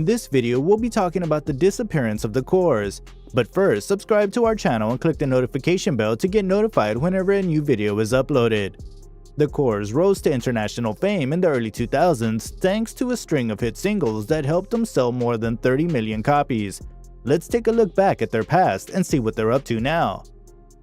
In this video, we'll be talking about the disappearance of the Corrs. But first, subscribe to our channel and click the notification bell to get notified whenever a new video is uploaded. The Corrs rose to international fame in the early 2000s thanks to a string of hit singles that helped them sell more than 30 million copies. Let's take a look back at their past and see what they're up to now.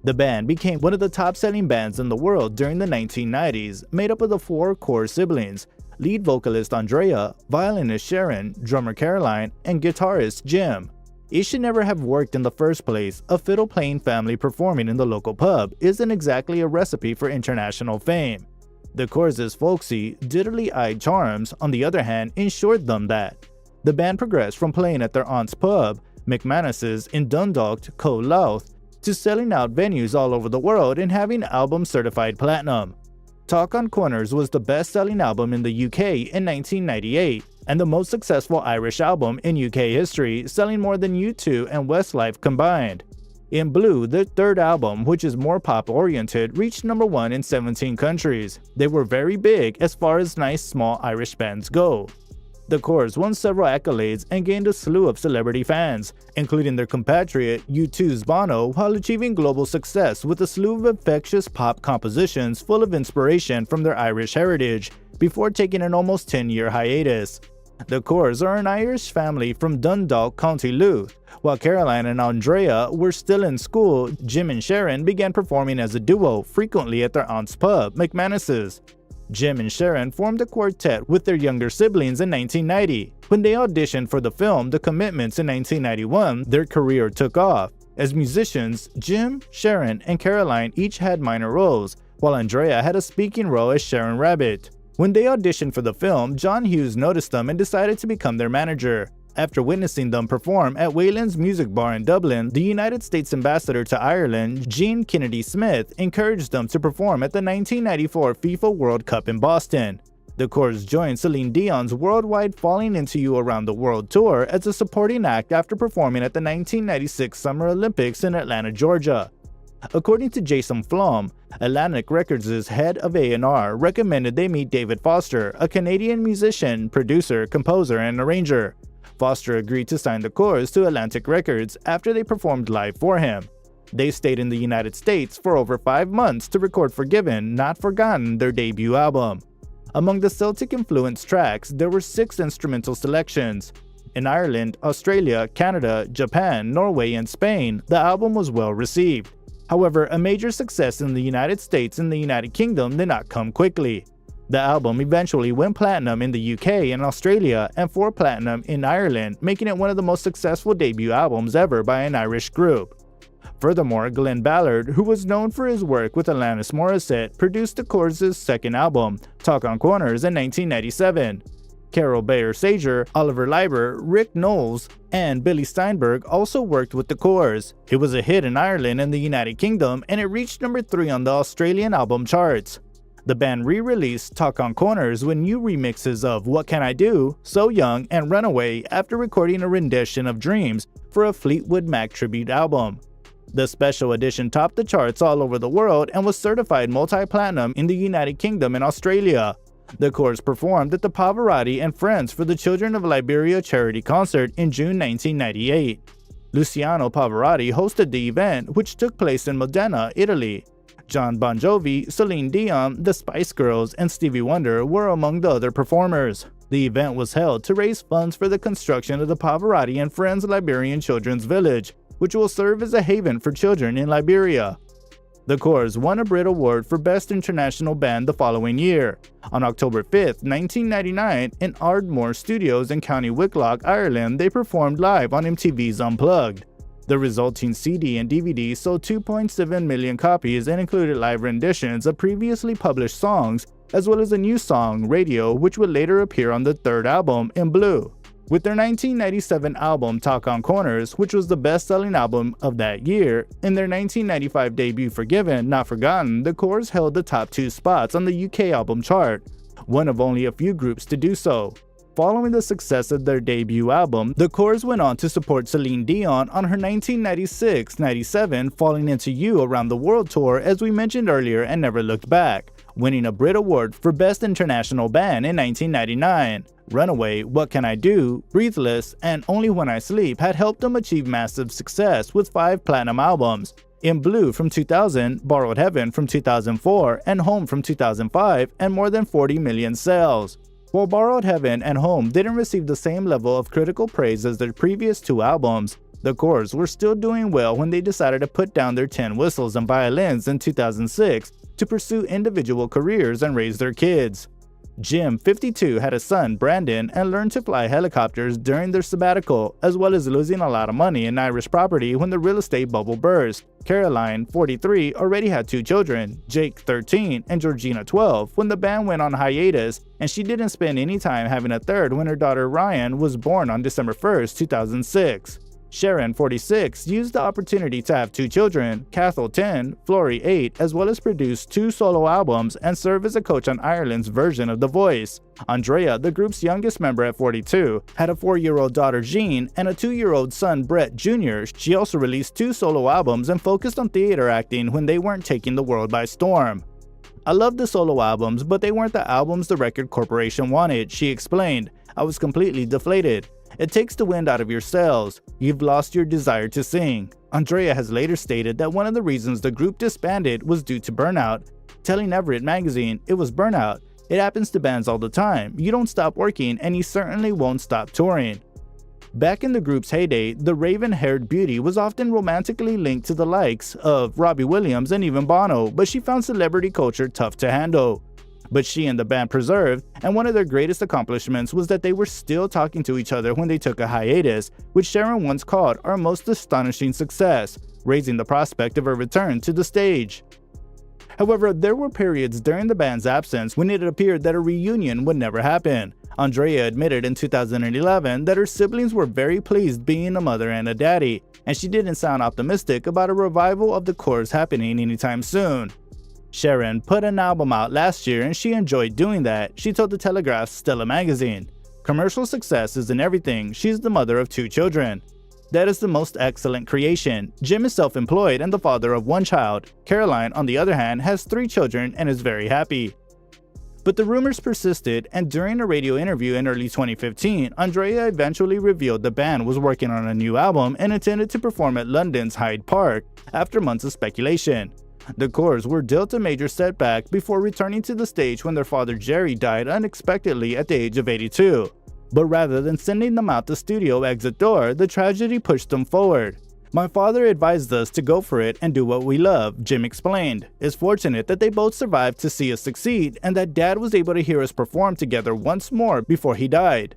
The band became one of the top-selling bands in the world during the 1990s, made up of the four Corr siblings: lead vocalist Andrea, violinist Sharon, drummer Caroline, and guitarist Jim. It should never have worked in the first place. A fiddle-playing family performing in the local pub isn't exactly a recipe for international fame. The Corrs' folksy, diddly-eyed charms, on the other hand, ensured them that. The band progressed from playing at their aunt's pub, McManus's in Dundalk, Co. Louth, to selling out venues all over the world and having albums certified platinum. Talk on Corners was the best-selling album in the UK in 1998 and the most successful Irish album in UK history, selling more than U2 and Westlife combined. In Blue, their third album, which is more pop-oriented, reached #1 in 17 countries. They were very big as far as nice small Irish bands go. The Corrs won several accolades and gained a slew of celebrity fans, including their compatriot U2's Bono, while achieving global success with a slew of infectious pop compositions full of inspiration from their Irish heritage, before taking an almost 10-year hiatus. The Corrs are an Irish family from Dundalk, County Louth. While Caroline and Andrea were still in school, Jim and Sharon began performing as a duo, frequently at their aunt's pub, McManus's. Jim and Sharon formed a quartet with their younger siblings in 1990. When they auditioned for the film The Commitments in 1991, their career took off. As musicians, Jim, Sharon, and Caroline each had minor roles, while Andrea had a speaking role as Sharon Rabbit. When they auditioned for the film, John Hughes noticed them and decided to become their manager. After witnessing them perform at Wayland's Music Bar in Dublin, the United States ambassador to Ireland, Jean Kennedy Smith, encouraged them to perform at the 1994 FIFA World Cup in Boston. The Corrs joined Celine Dion's worldwide Falling Into You Around the World tour as a supporting act after performing at the 1996 Summer Olympics in Atlanta, Georgia. According to Jason Flom, Atlantic Records' head of A&R recommended they meet David Foster, a Canadian musician, producer, composer, and arranger. Foster agreed to sign the Corrs to Atlantic Records after they performed live for him. They stayed in the United States for over 5 months to record Forgiven, Not Forgotten, their debut album. Among the Celtic-influenced tracks, there were 6 instrumental selections. In Ireland, Australia, Canada, Japan, Norway, and Spain, the album was well received. However, a major success in the United States and the United Kingdom did not come quickly. The album eventually went platinum in the UK and Australia and 4 platinum in Ireland, making it one of the most successful debut albums ever by an Irish group. Furthermore, Glenn Ballard, who was known for his work with Alanis Morissette, produced the Corrs' second album, Talk on Corners, in 1997. Carol Bayer-Sager, Oliver Leiber, Rick Knowles, and Billy Steinberg also worked with the Corrs. It was a hit in Ireland and the United Kingdom, and it reached #3 on the Australian album charts. The band re-released Talk on Corners with new remixes of What Can I Do, So Young, and Runaway after recording a rendition of Dreams for a Fleetwood Mac tribute album. The special edition topped the charts all over the world and was certified multi-platinum in the United Kingdom and Australia. The Corrs performed at the Pavarotti and Friends for the Children of Liberia charity concert in June 1998. Luciano Pavarotti hosted the event, which took place in Modena, Italy. John Bon Jovi, Celine Dion, the Spice Girls, and Stevie Wonder were among the other performers. The event was held to raise funds for the construction of the Pavarotti and Friends Liberian Children's Village, which will serve as a haven for children in Liberia. The Corrs won a Brit Award for Best International Band the following year. On October 5, 1999, in Ardmore Studios in County Wicklow, Ireland, they performed live on MTV's Unplugged. The resulting CD and DVD sold 2.7 million copies and included live renditions of previously published songs, as well as a new song, Radio, which would later appear on the third album, In Blue. With their 1997 album Talk on Corners, which was the best-selling album of that year, and their 1995 debut Forgiven, Not Forgotten, the Corrs held the top 2 spots on the UK album chart, one of only a few groups to do so. Following the success of their debut album, the Corrs went on to support Celine Dion on her 1996-97 Falling Into You Around the World tour, as we mentioned earlier, and never looked back. winning a Brit Award for Best International Band in 1999. Runaway, What Can I Do, Breathless, and Only When I Sleep had helped them achieve massive success with 5 platinum albums: In Blue from 2000, Borrowed Heaven from 2004, and Home from 2005, and more than 40 million sales. While Borrowed Heaven and Home didn't receive the same level of critical praise as their previous 2 albums, the Corrs were still doing well when they decided to put down their tin whistles and violins in 2006 to pursue individual careers and raise their kids. Jim, 52, had a son, Brandon, and learned to fly helicopters during their sabbatical, as well as losing a lot of money in Irish property when the real estate bubble burst. Caroline, 43, already had 2 children, Jake, 13, and Georgina, 12, when the band went on hiatus, and she didn't spend any time having a third when her daughter Ryan was born on December 1st, 2006. Sharon, 46, used the opportunity to have 2 children, Cathal, 10, Flory, 8, as well as produce 2 solo albums and serve as a coach on Ireland's version of The Voice. Andrea, the group's youngest member at 42, had a 4-year-old daughter Jean and a 2-year-old son Brett Jr. She also released 2 solo albums and focused on theater acting when they weren't taking the world by storm. "I loved the solo albums, but they weren't the albums the record corporation wanted," she explained. "I was completely deflated. It takes the wind out of your sails. You've lost your desire to sing." Andrea has later stated that one of the reasons the group disbanded was due to burnout, telling Everett magazine, "It was burnout. It happens to bands all the time. You don't stop working, and you certainly won't stop touring." Back in the group's heyday, the raven-haired beauty was often romantically linked to the likes of Robbie Williams and even Bono, but she found celebrity culture tough to handle. But she and the band persevered, and one of their greatest accomplishments was that they were still talking to each other when they took a hiatus, which Sharon once called our most astonishing success, raising the prospect of a return to the stage. However, there were periods during the band's absence when it appeared that a reunion would never happen. Andrea admitted in 2011 that her siblings were very pleased being a mother and a daddy, and she didn't sound optimistic about a revival of the Corrs happening anytime soon. Sharon put an album out last year and she enjoyed doing that, she told the Telegraph's Stella magazine. "Commercial success isn't everything. She's the mother of 2 children. That is the most excellent creation. Jim is self-employed and the father of 1 child. Caroline, on the other hand, has 3 children and is very happy." But the rumors persisted, and during a radio interview in early 2015, Andrea eventually revealed the band was working on a new album and intended to perform at London's Hyde Park, after months of speculation. The Corrs were dealt a major setback before returning to the stage when their father Jerry died unexpectedly at the age of 82. But rather than sending them out the studio exit door, the tragedy pushed them forward. "My father advised us to go for it and do what we love," Jim explained. "It's fortunate that they both survived to see us succeed and that Dad was able to hear us perform together once more before he died."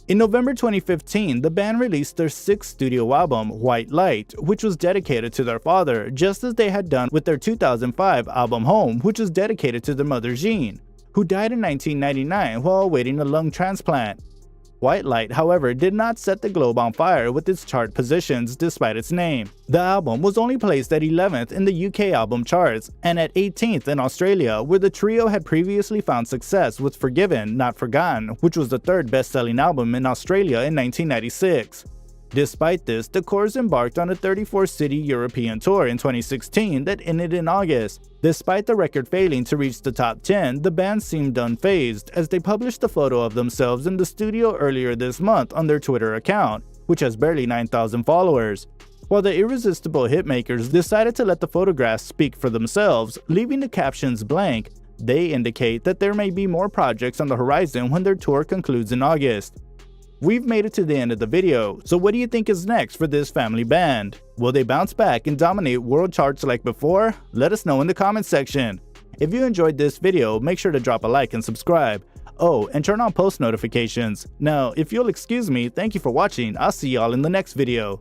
In November 2015, the band released their 6th studio album, White Light, which was dedicated to their father, just as they had done with their 2005 album Home, which was dedicated to their mother Jean, who died in 1999 while awaiting a lung transplant. White Light, however, did not set the globe on fire with its chart positions despite its name. The album was only placed at 11th in the UK album charts and at 18th in Australia, where the trio had previously found success with Forgiven, Not Forgotten, which was the 3rd best-selling album in Australia in 1996. Despite this, the Corrs embarked on a 34-city European tour in 2016 that ended in August. Despite the record failing to reach the top 10, the band seemed unfazed as they published a photo of themselves in the studio earlier this month on their Twitter account, which has barely 9,000 followers. While the irresistible hitmakers decided to let the photographs speak for themselves, leaving the captions blank, they indicate that there may be more projects on the horizon when their tour concludes in August. We've made it to the end of the video, so what do you think is next for this family band? Will they bounce back and dominate world charts like before? Let us know in the comments section. If you enjoyed this video, make sure to drop a like and subscribe. Oh, and turn on post notifications. Now, if you'll excuse me, thank you for watching. I'll see y'all in the next video.